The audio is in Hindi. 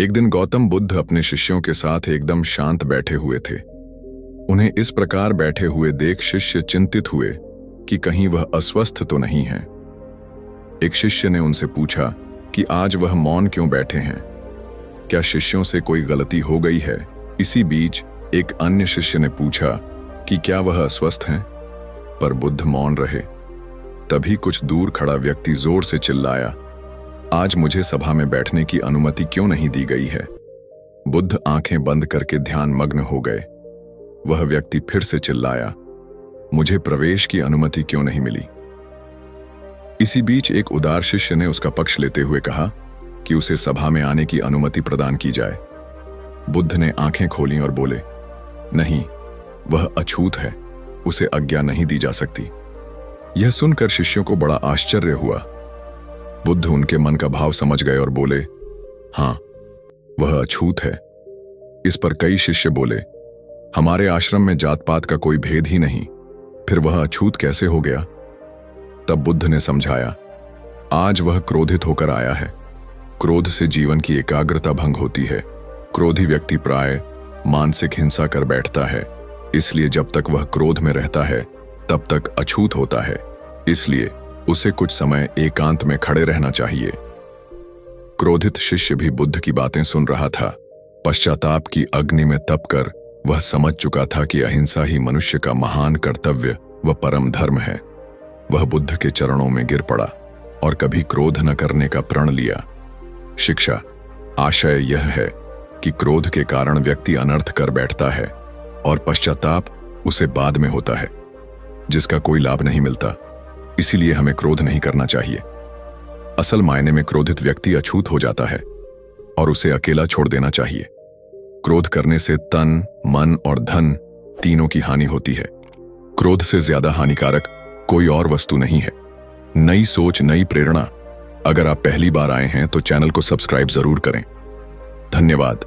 एक दिन गौतम बुद्ध अपने शिष्यों के साथ एकदम शांत बैठे हुए थे। उन्हें इस प्रकार बैठे हुए देख शिष्य चिंतित हुए कि कहीं वह अस्वस्थ तो नहीं है। एक शिष्य ने उनसे पूछा कि आज वह मौन क्यों बैठे हैं, क्या शिष्यों से कोई गलती हो गई है। इसी बीच एक अन्य शिष्य ने पूछा कि क्या वह अस्वस्थ हैं, पर बुद्ध मौन रहे। तभी कुछ दूर खड़ा व्यक्ति जोर से चिल्लाया, आज मुझे सभा में बैठने की अनुमति क्यों नहीं दी गई है। बुद्ध आंखें बंद करके ध्यान मग्न हो गए। वह व्यक्ति फिर से चिल्लाया, मुझे प्रवेश की अनुमति क्यों नहीं मिली। इसी बीच एक उदार शिष्य ने उसका पक्ष लेते हुए कहा कि उसे सभा में आने की अनुमति प्रदान की जाए। बुद्ध ने आंखें खोलीं और बोले, नहीं, वह अछूत है, उसे आज्ञा नहीं दी जा सकती। यह सुनकर शिष्यों को बड़ा आश्चर्य हुआ। बुद्ध उनके मन का भाव समझ गए और बोले, हां, वह अछूत है। इस पर कई शिष्य बोले, हमारे आश्रम में जात पात का कोई भेद ही नहीं, फिर वह अछूत कैसे हो गया। तब बुद्ध ने समझाया, आज वह क्रोधित होकर आया है। क्रोध से जीवन की एकाग्रता भंग होती है। क्रोधी व्यक्ति प्राय मानसिक हिंसा कर बैठता है, इसलिए जब तक वह क्रोध में रहता है तब तक अछूत होता है। इसलिए उसे कुछ समय एकांत में खड़े रहना चाहिए। क्रोधित शिष्य भी बुद्ध की बातें सुन रहा था। पश्चाताप की अग्नि में तपकर वह समझ चुका था कि अहिंसा ही मनुष्य का महान कर्तव्य व परम धर्म है। वह बुद्ध के चरणों में गिर पड़ा और कभी क्रोध न करने का प्रण लिया। शिक्षा आशय यह है कि क्रोध के कारण व्यक्ति अनर्थ कर बैठता है और पश्चाताप उसे बाद में होता है, जिसका कोई लाभ नहीं मिलता। इसीलिए हमें क्रोध नहीं करना चाहिए। असल मायने में क्रोधित व्यक्ति अछूत हो जाता है और उसे अकेला छोड़ देना चाहिए। क्रोध करने से तन, मन और धन तीनों की हानि होती है। क्रोध से ज्यादा हानिकारक कोई और वस्तु नहीं है। नई सोच, नई प्रेरणा। अगर आप पहली बार आए हैं तो चैनल को सब्सक्राइब जरूर करें। धन्यवाद।